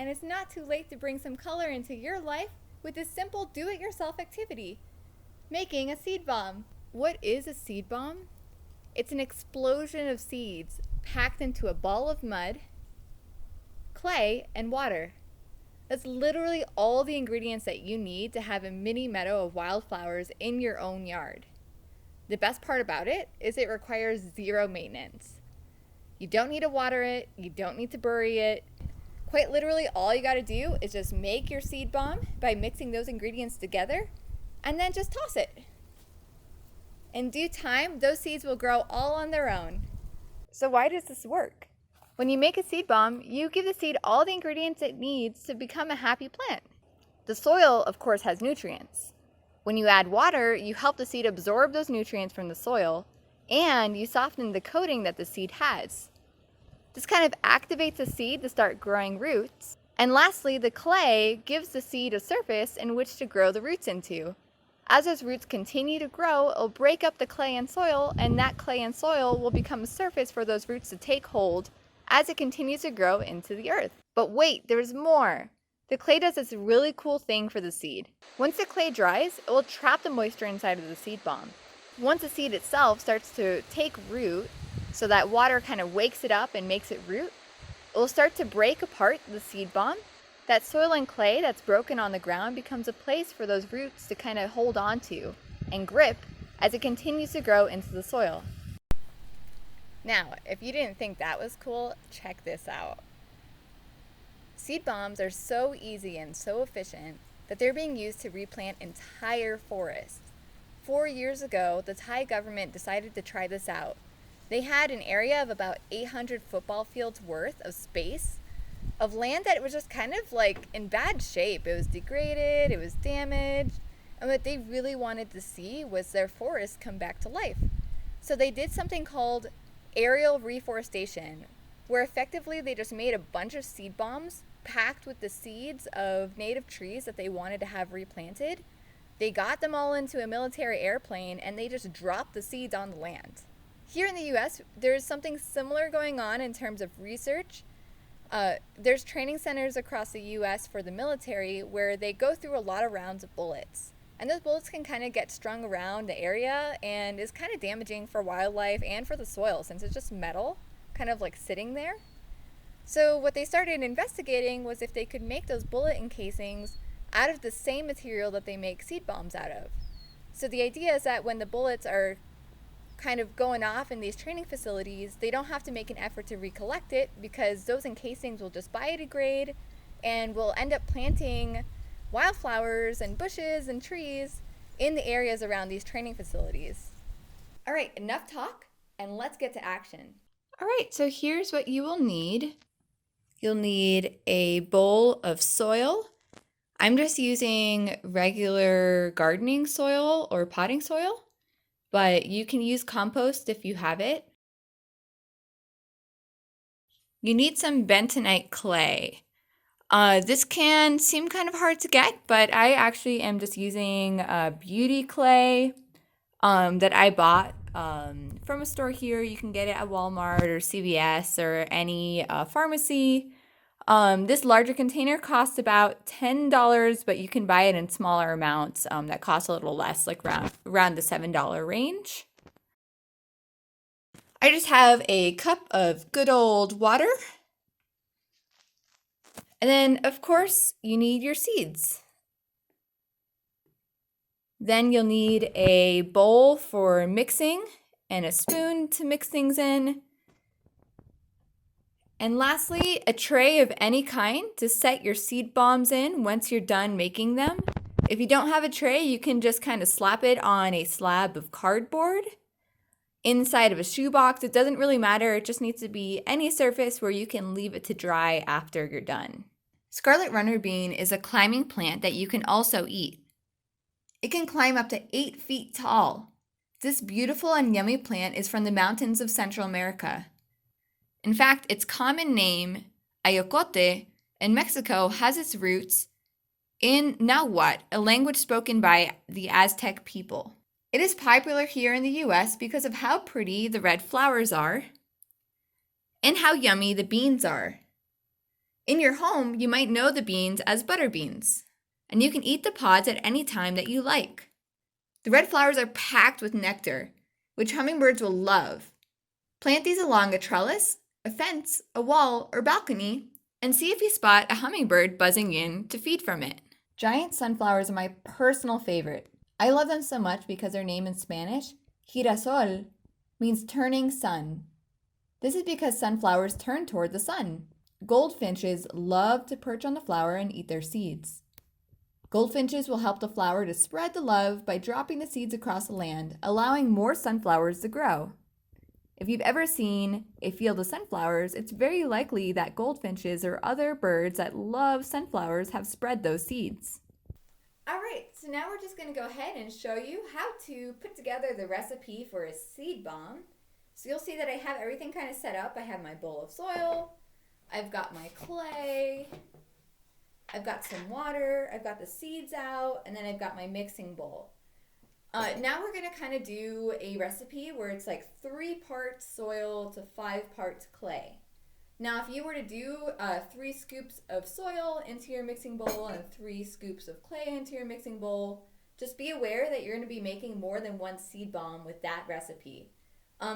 and it's not too late to bring some color into your life with this simple do-it-yourself activity, making a seed bomb. What is a seed bomb? It's an explosion of seeds packed into a ball of mud, clay, and water. That's literally all the ingredients that you need to have a mini meadow of wildflowers in your own yard. The best part about it is it requires zero maintenance. You don't need to water it, you don't need to bury it. Quite literally, all you gotta do is just make your seed bomb by mixing those ingredients together and then just toss it. In due time, those seeds will grow all on their own. So why does this work? When you make a seed bomb, you give the seed all the ingredients it needs to become a happy plant. The soil, of course, has nutrients. When you add water, you help the seed absorb those nutrients from the soil, and you soften the coating that the seed has. This kind of activates the seed to start growing roots. And lastly, the clay gives the seed a surface in which to grow the roots into. As those roots continue to grow, it'll break up the clay and soil, and that clay and soil will become a surface for those roots to take hold as it continues to grow into the earth. But wait, there's more. The clay does this really cool thing for the seed. Once the clay dries, it will trap the moisture inside of the seed bomb. Once the seed itself starts to take root, so that water kind of wakes it up and makes it root, it will start to break apart the seed bomb. That soil and clay that's broken on the ground becomes a place for those roots to kind of hold on to and grip as it continues to grow into the soil. Now, if you didn't think that was cool, check this out. Seed bombs are so easy and so efficient that they're being used to replant entire forests. 4 years ago, the Thai government decided to try this out. They had an area of about 800 football fields worth of space of land that was just kind of like in bad shape. It was degraded, it was damaged, and what they really wanted to see was their forests come back to life. So they did something called aerial reforestation, where effectively they just made a bunch of seed bombs packed with the seeds of native trees that they wanted to have replanted. They got them all into a military airplane and they just dropped the seeds on the land. Here in the US, there's something similar going on in terms of research. There's training centers across the US for the military where they go through a lot of rounds of bullets. And those bullets can kind of get strung around the area and is kind of damaging for wildlife and for the soil since it's just metal, kind of like sitting there. So what they started investigating was if they could make those bullet encasings out of the same material that they make seed bombs out of. So the idea is that when the bullets are kind of going off in these training facilities, they don't have to make an effort to recollect it because those encasings will just biodegrade and will end up planting wildflowers and bushes and trees in the areas around these training facilities. All right, enough talk and let's get to action. All right, so here's what you will need. You'll need a bowl of soil. I'm just using regular gardening soil or potting soil, but you can use compost if you have it. You need some bentonite clay. This can seem kind of hard to get, but I actually am just using beauty clay that I bought from a store here. You can get it at Walmart or CVS or any pharmacy. This larger container costs about $10, but you can buy it in smaller amounts that cost a little less, like around the $7 range. I just have a cup of good old water. And then, of course, you need your seeds. Then you'll need a bowl for mixing and a spoon to mix things in. And lastly, a tray of any kind to set your seed bombs in once you're done making them. If you don't have a tray, you can just kind of slap it on a slab of cardboard inside of a shoebox. It doesn't really matter. It just needs to be any surface where you can leave it to dry after you're done. Scarlet runner bean is a climbing plant that you can also eat. It can climb up to 8 feet tall. This beautiful and yummy plant is from the mountains of Central America. In fact, its common name, ayocote, in Mexico has its roots in Nahuatl, a language spoken by the Aztec people. It is popular here in the US because of how pretty the red flowers are and how yummy the beans are. In your home, you might know the beans as butter beans, and you can eat the pods at any time that you like. The red flowers are packed with nectar, which hummingbirds will love. Plant these along a trellis, a fence, a wall, or balcony, and see if you spot a hummingbird buzzing in to feed from it. Giant sunflowers are my personal favorite. I love them so much because their name in Spanish, girasol, means turning sun. This is because sunflowers turn toward the sun. Goldfinches love to perch on the flower and eat their seeds. Goldfinches will help the flower to spread the love by dropping the seeds across the land, allowing more sunflowers to grow. If you've ever seen a field of sunflowers, it's very likely that goldfinches or other birds that love sunflowers have spread those seeds. All right, so now we're just going to go ahead and show you how to put together the recipe for a seed bomb. So you'll see that I have everything kind of set up. I have my bowl of soil, I've got my clay, I've got some water, I've got the seeds out, and then I've got my mixing bowl. Now we're going to kind of do a recipe where it's like 3 parts soil to 5 parts clay. Now if you were to do 3 scoops of soil into your mixing bowl and 3 scoops of clay into your mixing bowl, just be aware that you're going to be making more than one seed bomb with that recipe.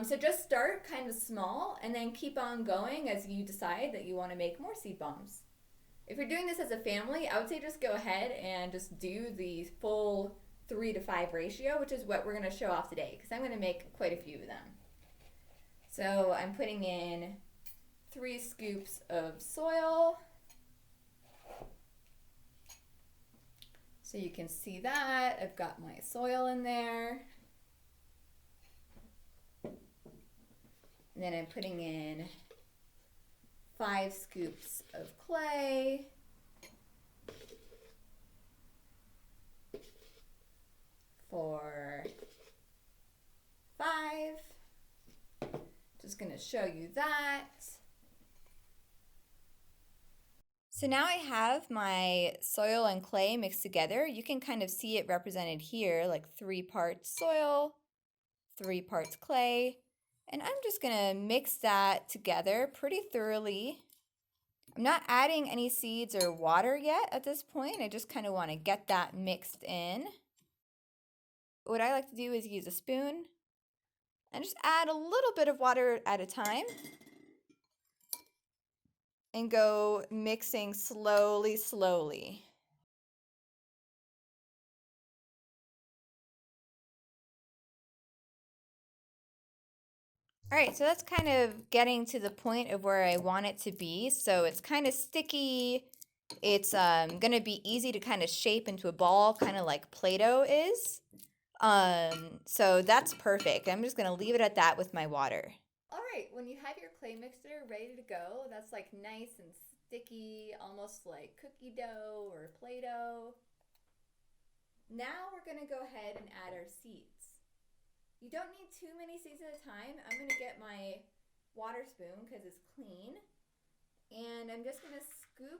So just start kind of small and then keep on going as you decide that you want to make more seed bombs. If you're doing this as a family, I would say just go ahead and just do the full 3 to 5 ratio, which is what we're going to show off today because I'm going to make quite a few of them. So I'm putting in 3 scoops of soil. So you can see that. I've got my soil in there. And then I'm putting in 5 scoops of clay. For 5. Just going to show you that. So now I have my soil and clay mixed together. You can kind of see it represented here, like 3 parts soil, 3 parts clay. And I'm just going to mix that together pretty thoroughly. I'm not adding any seeds or water yet at this point. I just kind of want to get that mixed in. What I like to do is use a spoon and just add a little bit of water at a time and go mixing slowly. All right, so that's kind of getting to the point of where I want it to be. So it's kind of sticky. It's going to be easy to kind of shape into a ball, kind of like Play-Doh is. So that's perfect. I'm just going to leave it at that with my water. All right, when you have your clay mixture ready to go, that's like nice and sticky, almost like cookie dough or Play-Doh. Now we're going to go ahead and add our seeds. You don't need too many seeds at a time. I'm going to get my water spoon because it's clean. And I'm just going to scoop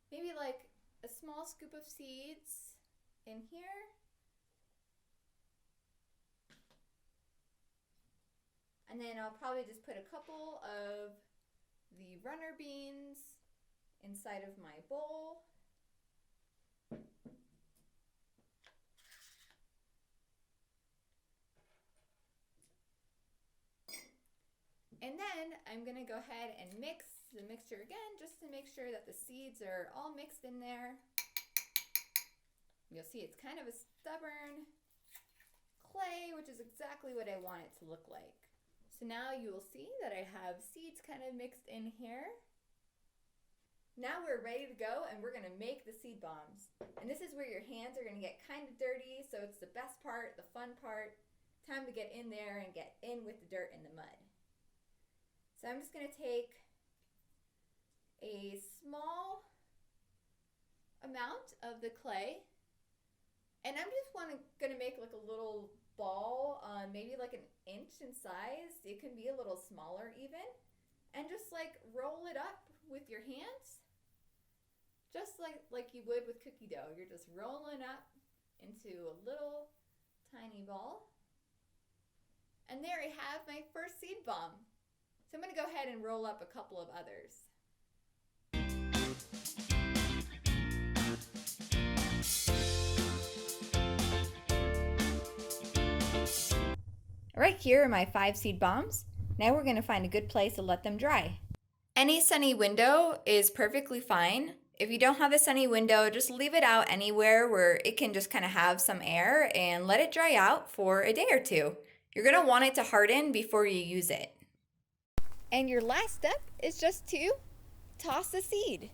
maybe like a small scoop of seeds in here. And then I'll probably just put a couple of the runner beans inside of my bowl. And then I'm going to go ahead and mix the mixture again just to make sure that the seeds are all mixed in there. You'll see it's kind of a stubborn clay, which is exactly what I want it to look like. So now you will see that I have seeds kind of mixed in here. Now we're ready to go and we're going to make the seed bombs. And this is where your hands are going to get kind of dirty, so it's the best part, the fun part. Time to get in there and get in with the dirt and the mud. So I'm just going to take a small amount of the clay, and I'm just going to make like a little ball, maybe like 1 inch in size. It can be a little smaller even, and just like roll it up with your hands, just like you would with cookie dough. You're just rolling up into a little tiny ball, and there I have my first seed bomb. So I'm going to go ahead and roll up a couple of others. Right here are my 5 seed bombs. Now we're going to find a good place to let them dry. Any sunny window is perfectly fine. If you don't have a sunny window, just leave it out anywhere where it can just kind of have some air and let it dry out for a day or two. You're going to want it to harden before you use it. And your last step is just to toss the seed.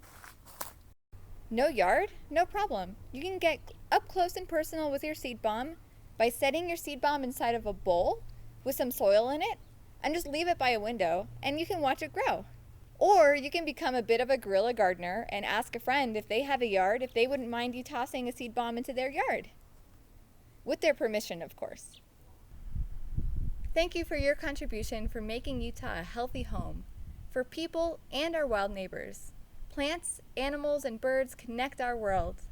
No yard? No problem. You can get up close and personal with your seed bomb by setting your seed bomb inside of a bowl with some soil in it and just leave it by a window and you can watch it grow. Or you can become a bit of a guerrilla gardener and ask a friend if they have a yard if they wouldn't mind you tossing a seed bomb into their yard. With their permission, of course. Thank you for your contribution for making Utah a healthy home for people and our wild neighbors. Plants, animals, and birds connect our world.